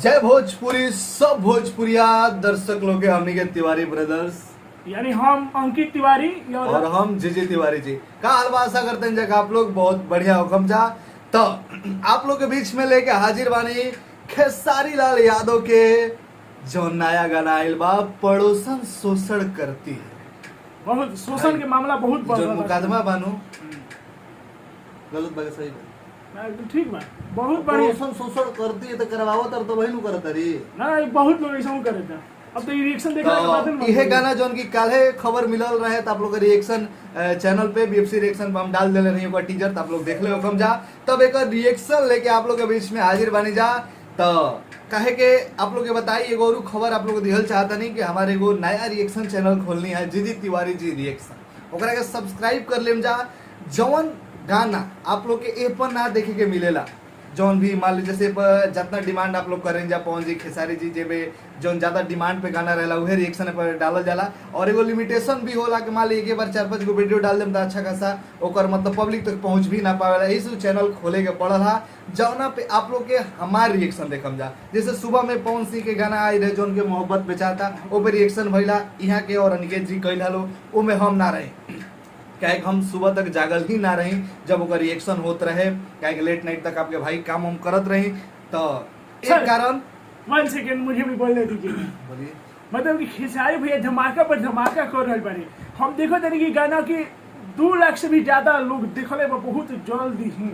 जय भोजपुरी सब भोजपुरिया दर्शक लोग के हमनी के तिवारी ब्रदर्स यानी हम अंकित तिवारी और हम जीजी तिवारी जी का हाल आशा करते हैं जगह आप लोग बहुत बढ़िया हुक्म जा। तो आप लोग के बीच में लेके हाजिर बानी खेसारी लाल यादव के जो नया गाना आइल बा पड़ोसन शोषण करती है। बहुत शोषण के मामला बहुत बढ़ जो रहा है। मुकदमा बानू गलत बात सही बा ना, एकदम ठीक बा, बहुत बढ़िया। पड़ोसन शोषण करती है तो करवावत और तो वही नु करत रही ना बहुत लोग ऐसा करे था। अब तो रिएक्शन देखने के बाद तो यह गाना जो उनकी काले खबर मिलल रहे तो आप लोग रिएक्शन चैनल पे बीएफसी रिएक्शन पे हम डाल देले रही ओकर टीजर तो आप लोग देख ले हुकम जा। तब एक रिएक्शन लेके आप लोग के बीच में हाजिर बनी जा। तो कहे के आप लोग के बताई एगो और खबर आप लोग को दिहल चाहता नहीं कि हमारे एगो नया रिएक्शन चैनल खोलनी है जीजी तिवारी जी रिएक्शन। ओकरा के सब्सक्राइब कर लेम जा। जौन गाना आप लोग के ए पर ना देखे के मिलेला जौन भी मान लीजिए जैसे पर जितना डिमांड आप लोग करें जा पवन जी खेसारी जी जेबे जौन ज्यादा डिमांड पे गाना रहेला उहे रिएक्शन पर डालल जाला। और एगो लिमिटेशन भी होला कि मान ली एक बार 4-5 गो वीडियो डाल देम त अच्छा खासा ओकर मतलब पब्लिक तक पहुंच भी ना पावेला। इस चैनल खोले के पड़ल हा जौना पे आप लोग के हमार रिएक्शन देखम जा। जैसे सुबह में पवन सिंह के गाना आई रहे जौन के मोहब्बत बेचाता ओ पे रिएक्शन भइला यहाँ के और अनिकेत जी कैल हलो ओमे हम ना रहे क्या हम सुबह तक जागल ही ना रही जब ओकर रिएक्शन होत रहे क्या लेट नाइट तक आपके भाई काम हम करत रही। तो एक कारण 1 सेकंड मुझे भी बोलने दीजिए। बोलिए मतलब कि खेसारी भैया धमाका पर धमाका कर रहे बारे। हम देखो तनी कि गाना के 2 लाख से भी ज्यादा लोग देखले बा बहुत जल्दी ही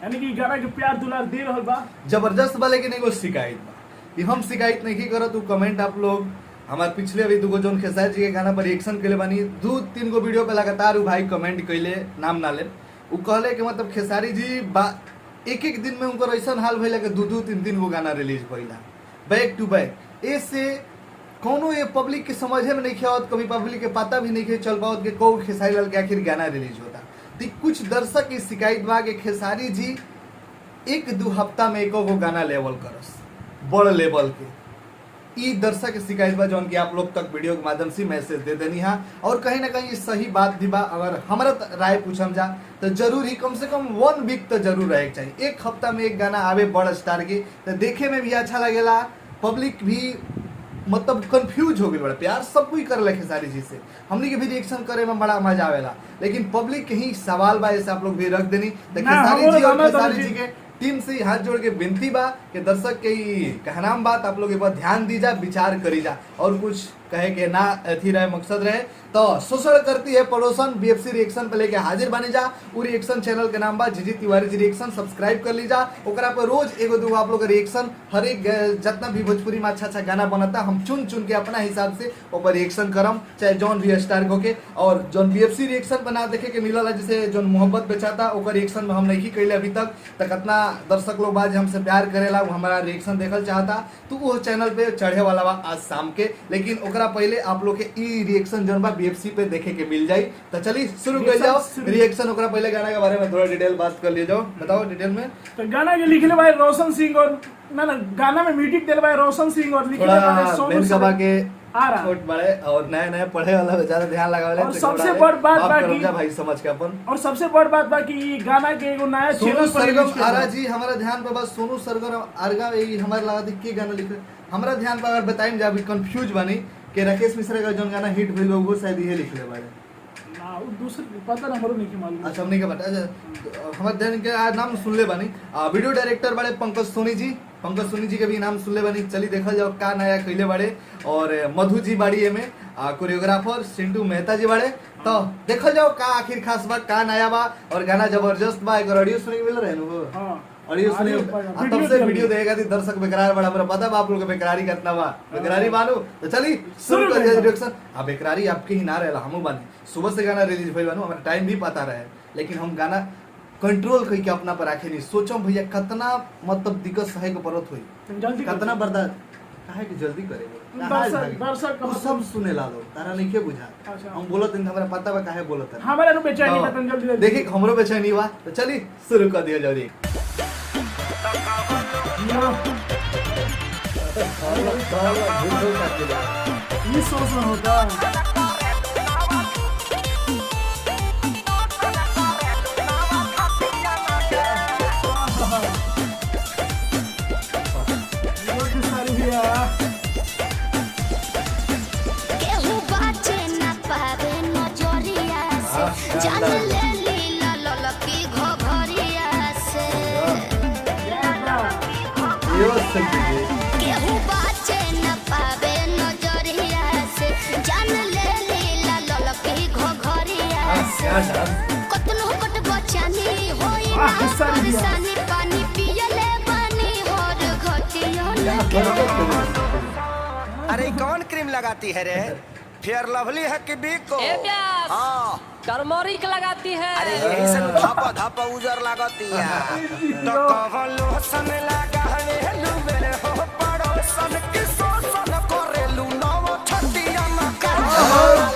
यानी कि गाना के प्यार दुलार दे रहल बा जबरदस्त बा। लेकिन एगो शिकायत बा कि हम शिकायत नहीं करत कमेंट आप लोग हमारे पिछले अभी दुगो जौन खेसारी जी के गाना पर रिएक्शन के बानी 2-3 गो वीडियो पे लगातार उ भाई कमेंट कैले नाम ना ले उ कहले कि मतलब खेसारी जी एक दिन में उनकर ऐसा हाल भइला कि 2-3 गो गाना रिलीज भइला बैक टू बैक। ऐसे कोनो ये पब्लिक के समझे में नहीं आवत कभी पब्लिक के पता भी नहीं चल पावत कि कौ खेसारी लाल के आखिर गाना रिलीज होता। तो कुछ दर्शक की शिकायत बा कि खेसारी जी 1-2 हफ्ता में एको गो गाना लेवल करस बड़ लेवल के। ई दर्शक शिकायत बा जौन कि आप लोग तक वीडियो के माध्यम से मैसेज दे देनी है। और कहीं ना कहीं सही बात भी बा। अगर हमारा राय पूछम जा तो जरूर ही कम से कम 1 वीक तो जरूर रहे के चाहिए। एक हफ्ता में एक गाना आवे बड़ स्टार के तो देखे में भी अच्छा लगेला पब्लिक भी मतलब कंफ्यूज हो गई बड़ा प्यार सब कोई कर ले खेसारी जी से हमनी के भी रिएक्शन करे में बड़ा मजा आवेला। लेकिन पब्लिक के ही सवाल बा ऐसे आप लोग भी रख देनी तो खेसारी जी और खेसारी जी के टीम से हाथ जोड़ के विनती बा कि दर्शक के कहनाम बात आप लोग एक बार ध्यान दी जा विचार करी जा और कुछ कहे के ना अथी रहे मकसद रहे। तो शोषण करती है पड़ोसन बीएफसी रिएक्शन पे लेके हाजिर बनी जा। उ रिएक्शन चैनल के नाम बा जीजी तिवारी जी रिएक्शन सब्सक्राइब कर ली जा। ओकरा पर रोज एगो दूगो आप लोग रिएक्शन हर एक जितना भी भोजपुरी में अच्छा गाना बनता हम चुन चुन के अपना हिसाब से ऊपर रिएक्शन करम चाहे जौन भी स्टार को के। और जौन बीएफसी रिएक्शन बना देखे के मिलल है जैसे जौन मोहब्बत बेचाता ओकर रिएक्शन में हम नहीं कैले अभी तक कितना दर्शक लोग बाद हमसे प्यार करेला वो हमारा रिएक्शन देखल चाहता तो वो चैनल पे चढ़े वाला बा आज शाम के। लेकिन ओकरा पहले आप लोग के ई रिएक्शन जौन बा बीएफसी पे देखे के मिल जाई। तो चलिए शुरू कर जाओ रिएक्शन। ओकरा पहले गाना के बारे में थोड़ा डिटेल बात कर लिए जाओ बताओ डिटेल में। तो गाना के लिखले भाई रोशन सिंह और ना गाना में म्यूजिक देले भाई रोशन सिंह और लिखले भाई सोनू सभा के आ रहा छोट बड़े और नए नए पढ़े वाला ज्यादा ध्यान लगावे। और सबसे बड़ बात बाकी भाई समझ के अपन और सबसे बड़ बात बाकी गाना के एगो नया सोनू सरगम आरा जी हमारा ध्यान पे बस सोनू सरगम आरगा हमारे लगा दी के गाना लिखे हमारा ध्यान पे अगर बताइम जा अभी कंफ्यूज बनी कि राकेश मिश्रा का जो गाना हिट भइल वो शायद ये लिखले बारे ना दूसरे पता ना हमरो नहीं मालूम। अच्छा हमने का बता हमारे ध्यान के नाम सुनले बानी वीडियो डायरेक्टर बड़े पंकज सोनी जी के भी नाम सुनले बानी। चली देखल जाओ का नया कैले बड़े। और मधु जी बाड़ी में कोरियोग्राफर सिंटू मेहता जी बड़े। तो देखल जाओ का आखिर खास बा का नया बा और गाना जबरदस्त बा। एक ऑडियो सुने के मिल रहे नु हां ऑडियो सुने तब से वीडियो देखेगा थी दर्शक बेकरार बड़ा हमरा पता बा आप लोग के बेकरारी कितना बा बेकरारी मानो। तो चली शुरू कर दिया रिएक्शन। अब बेकरारी आपके ही ना रहेला हमहु बानी सुबह से गाना रिलीज भइल बानू हमारा टाइम भी पता रहे लेकिन हम गाना कंट्रोल करके अपना पर रखे नहीं सोचो भैया कितना मतलब दिक्कत सहे के पड़त हुई कितना बर्दाश्त काहे कि जल्दी करेंगे दर्शक सब सुने ला लो तारा नहीं के बुझा हम बोलत नहीं हमरा पता बा काहे बोलत है हमारा बेचैनी बतन जल्दी देखिए हमरो बेचैनी हुआ। तो चली शुरू कर दिया जल्दी। ये शोषण होता जान ले लीला ललकी घोघरिया से ये संगी जी केहू बाचे न पावे नजरिया से जान ले लीला ललकी घोघरिया से क्या डांस कतनो कट बचानी होई ना वाह, सर दिया। परेशानी पानी पियले पानी और घटियो क्या न बरकत करो अरे कौन क्रीम लगाती है रे? फेयर लवली है कि बिको? ए प्यास हाँ टर्मरिक लगाती है। अरे यही से धापा धापा उजर लगाती है। तो कहाँ लोसन लगा रे लुबे हो पड़ोसन की सोसन करे लुनाव छटिया न कर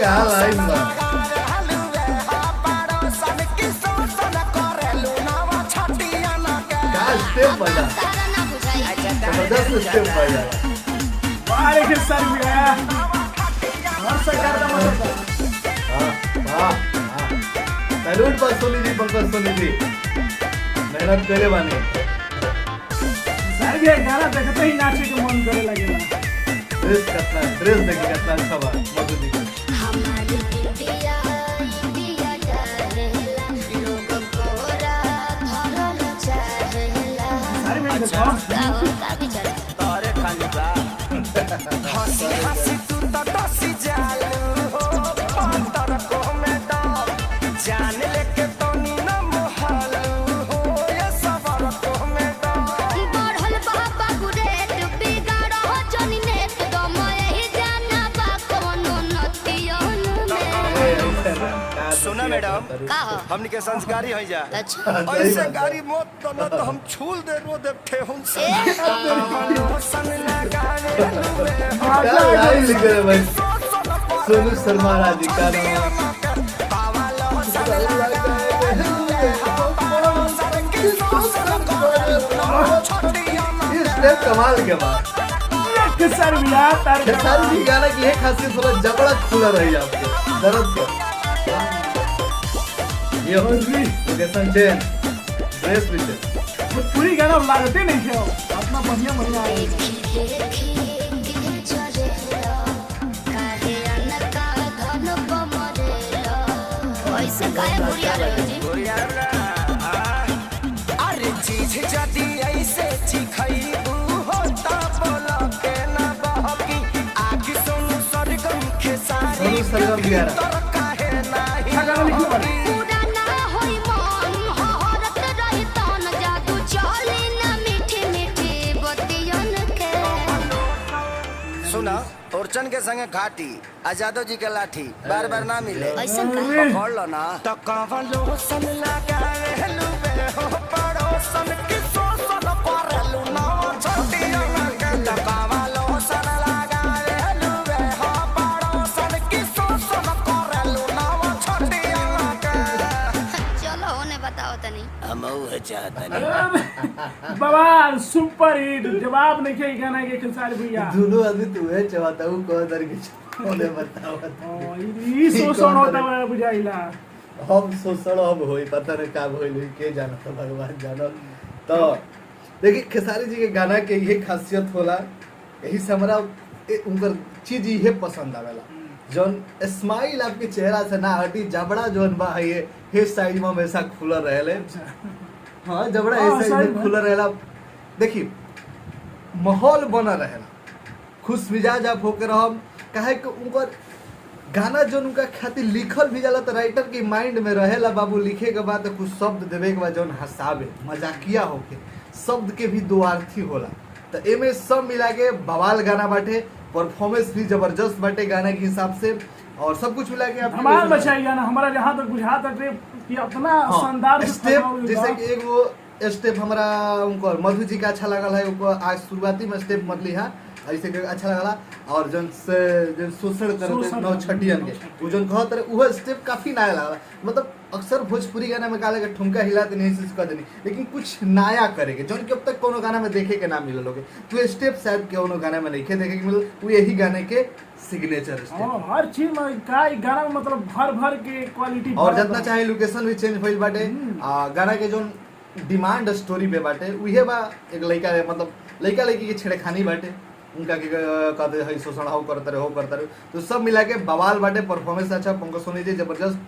क्या लाइन बा पड़ोसन की सोसन करे लुनाव छटिया न कर क्या स्टेप बजा तारा ना बुझाई जबरदस्त स्टेप बजा अरे के सर भैया और सरकार का मतलब वाह सैल्यूट पर सोनी जी पंकज सोनी जी मेहनत करे बानी सर भैया गाना देखते ही नाचे के मन करे लगेला। ड्रेस देखिए कितना अच्छा बा मधु जी का। हमारी इंडिया इंडिया चाहेला लोग कोरा धरल चाहेला सर भैया देखो गाँव का भी चल तारे खाली बा हंसी हंसी तू तो डसी जालू हो पंतर को में डाल जान लेके तो नी न मोहलू हो ये सबर को में डाल बढ़ल बाबा गुरेट बिगाड़ हो जनी नेट दम यही जाना बा कोनो नतियन में सुना मैडम का हो हमनी के संस्कारी हो जा अच्छा ऐसे गाड़ी मत तो न तो हम छूल दे रो दे ठेहुन से लोसन लगावे लुबे हो क्या लाइन लिख रहे भाई सोनू शर्मा राजी का नाम पावा लोसन लगावे लुबे हो पड़ोसन की सोसन करे लुनाव छटिया न ये स्टेप कमाल के बाद के सर भैया तार खेसारी जी गाना की एक खासियत थोड़ा जबड़ा खुला रही आपके दर्द का ये हो लोकेशन चेंज ड्रेस भी चेंज पूरी गाना लागते नहीं है अपना बढ़िया बढ़िया है। देखी दिल चलेला काहे अनका धन बमरेला ऐसे काहे बुढ़िया रही जी अरे चीज जदी ऐसे चिखैबू होता बोला के ना बहकी आग सोनू सरगम खेसारी सोनू सरगम भी आ रहा। तर काहे नाही अच्छा गाना लिखो बड़ी। पूरा ना होई मन हहरत रही तन जादू चली ना मीठी मीठी बतियन के सुना ओरचन के संगे घाटी आजादो जी के लाठी बार बार ना मिले ऐसन का पकड़ लो ना तो कवलो सन लगावे लुबे हो पड़ोसन की सोसन करे लुनाव छटिया न के तो कवलो सन लगावे लुबे हो पड़ोसन की सोसन करे लुनाव छटिया न के चलो होने बताओ तनी हम वो चाहता बवाल सुपर हिट जवाब नहीं है गाना के खेसारी भैया। दोनों आदमी तुम्हें चाहता हूँ कौन दर के होने बताओ ई शोषण होता है बुझाइला। हम शोषण अब होई पता नहीं का होई के जाना तो भगवान जानो। तो देखिए खेसारी जी के गाना के ये खासियत होला यही से हमरा उनकर चीज ये पसंद आवेला जौन स्माइल आपके चेहरा से ना हटी जबड़ा जौन बा है ये हेयर स्टाइल में हमेशा खुला रहेले। हाँ जबड़ा हाँ, ऐसा सही ही में। खुला रहेला। देखिए माहौल बना रहेला खुश मिजाज आप होकर हम काहे कि उनकर गाना जो उनका खातिर लिखल भी जाला तो राइटर के माइंड में रहेला बाबू लिखे के बाद कुछ शब्द देवे के बाद जौन हंसावे मजाकिया होके शब्द के भी दो अर्थी होला तो एमे सब मिला के बवाल गाना बाटे परफॉर्मेंस भी जबरदस्त बाटे गाना के हिसाब से और सब कुछ मिला के आप हमारा बचाई गाना हमारा जहाँ तक बुझा तक कि अपना शानदार से स्टेप फरमाओ जैसे कि एगो स्टेप हमारा उनको मधु जी का अच्छा लगल है उनको आज शुरुआती में स्टेप मतली है ऐसे के अच्छा लगला और जन से जन शोषण करते नौ छटियन के वो जन कहत रहे वो स्टेप काफी नया लगला मतलब अक्सर भोजपुरी गाना में काले के ठुमका हिला देनी ऐसे कर देनी लेकिन कुछ नया करेंगे जौन कि अब तक कोनो गाना में देखे के ना मिलल होगे तो स्टेप शायद कोनो गाना में नहीं देखे के मिलल वो यही गाने के सिग्नेचर स्टेप हर चीज में का ई गाना में मतलब भर भर के क्वालिटी और जितना चाहे लोकेशन भी चेंज भइल बाटे गाना के जो डिमांड स्टोरी पे बाटे उहे बा एक लड़का मतलब लड़का लड़की के छेड़खानी बाटे उनका के कहते है शोषण हो करते रहे तो सब मिला के बवाल बाटे। परफॉर्मेंस अच्छा, पंकज सोनी जी जबरदस्त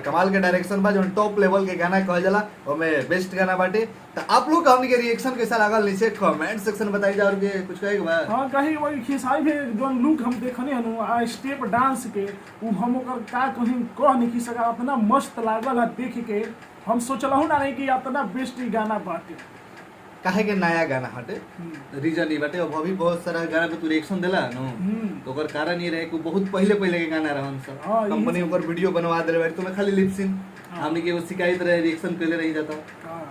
कमाल के डायरेक्शन बा, जो टॉप लेवल के गाना कहल जाला ओमे बेस्ट गाना बाटे। तो आप लोग का हमनी के रिएक्शन कैसा लागल नीचे कमेंट सेक्शन बताई जा, और के कुछ कहे के बा। हाँ कहीं वही खेसारी भी जो लुक हम देखने हनु आ स्टेप डांस के उ हम ओकर का कहीं कह नहीं सका, इतना मस्त लागल है देख के। हम सोचलहु ना नहीं कि इतना बेस्ट ही गाना बाटे, काहे के नया गाना हटे रीजन ही बाटे। अब अभी बहुत सारा गाना पे तू रिएक्शन देला नो, तो ओकर कारण ये रहे कि बहुत पहले के गाना रहन सब हाँ, यही कंपनी सब। ओकर वीडियो बनवा देले बाटे, तुम्हें खाली लिप सिंक हमनी के वो शिकायत रहे रिएक्शन कैले रही जाता। हाँ।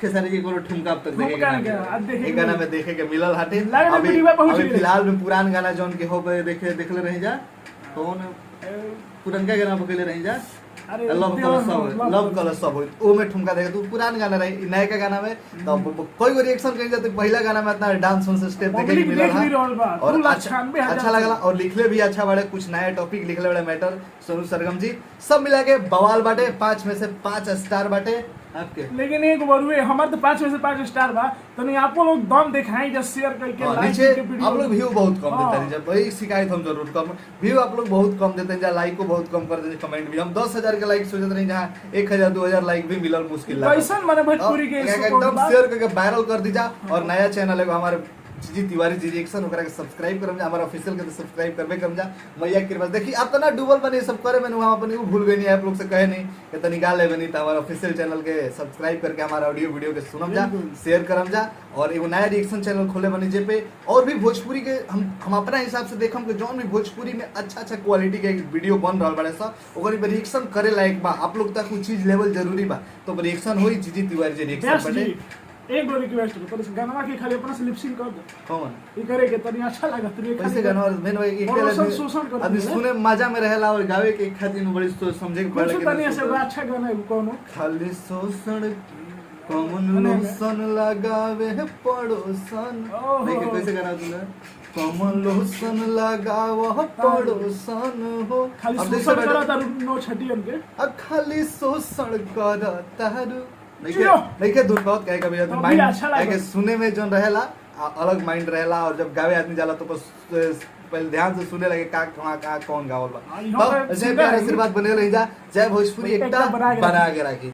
खेसारी जी को ठुमका अब तक देखे ठुमका क्या? अब देखे एक गाना में देखे के मिलल हटे। लगे ना अभी वीडियो में पहुंच अभी गए। फिलहाल में पुरान गाना जौन के हो गए देखले रही जा, कौन पुरनका गाना पे कैले रही जा, अरे लव कलर सब ओ में ठुमका देखे तू पुरान गाना रही नए का गाना में तो कोई रिएक्शन कहीं जाते पहला गाना में इतना डांस से स्टेप देखे पब्लिक के मिलल देख भी रहल बा, और 2,96,000 अच्छा लगला और लिखले भी अच्छा बाड़े, कुछ नया टॉपिक लिखले बड़े मैटर सोनू सरगम जी सब मिला के बवाल बाटे। 5 में से 5 स्टार बाटे आपके। लेकिन एक बरुए हमारे तो 5 में से 5 स्टार बा, तनी आपको लोग दम दिखाई जब शेयर करके हाँ, लाइक नीचे करके वीडियो आप लोग व्यू बहुत कम हाँ। देते हैं, जब वही शिकायत हम जरूर कम व्यू आप लोग बहुत कम देते हैं, लाइक को बहुत कम कर देते हैं, कमेंट भी हम 10,000 के लाइक सोचते रहे जहाँ 1,000-2,000 लाइक भी मिलल मुश्किल कैसन माने भोजपुरी के एकदम शेयर करके वायरल कर दीजा। और नया चैनल है हमारे जी तिवारी जी रिएक्शन ओकरा के सब्सक्राइब करम जा, हमारा ऑफिशियल के तो सब्सक्राइब करबे करम जा। मैया की कृपा देखी आप तना डूबल बने सब करे मैंने वहां अपनी भूल गई नहीं, आप लोग से कहे नहीं कि तनी गाले बनी तो हमारा ऑफिशियल चैनल के सब्सक्राइब करके हमारा ऑडियो वीडियो के सुनम जा, शेयर करम जा। और एगो नया रिएक्शन चैनल खोले बनी जे पे और भी भोजपुरी के हम अपना हिसाब से देखम कि जौन भी भोजपुरी में अच्छा क्वालिटी के वीडियो बन रहा बड़े सब ओकर पे रिएक्शन करे लायक बा। आप लोग तक कुछ चीज लेवल जरूरी बा तो रिएक्शन होई जी तिवारी जी रिएक्शन बने। एक गो रिक्वेस्ट है, तो गाना के खाली अपना से लिपसिंग कर दो, कौन ई करे के तनी अच्छा लगा तनी वैसे गाना और मेन वो एक और शोषण कर आदमी सुने मजा में रहेला और गावे के खातिर में बड़ी सोच समझे के कुछ पड़े तनी ऐसे अच्छा गाना है कोनो खाली शोषण कौन लोसन लगावे है पड़ोसन। ओहो। देखे कैसे गाना तूने कौन लोसन लगाव पड़ोसन हो खाली अब देख शोषण सकते- करा तारू नो छटियन के अब खाली शोषण कर तारू जियो। नहीं दूर बहुत कहे कभी तो भी माइंड अच्छा लगा। के सुने में जो रहेला अलग माइंड रहेला, और जब गावे आदमी जाला तो बस पहले ध्यान से सुने लगे का कौन गावल बा। हाँ, यहाँ पे तो ऐसे सिंगर प्यार है। आशीर्वाद बने रही जा। जय भोजपुरी एकता एकता बना के बना के राखी।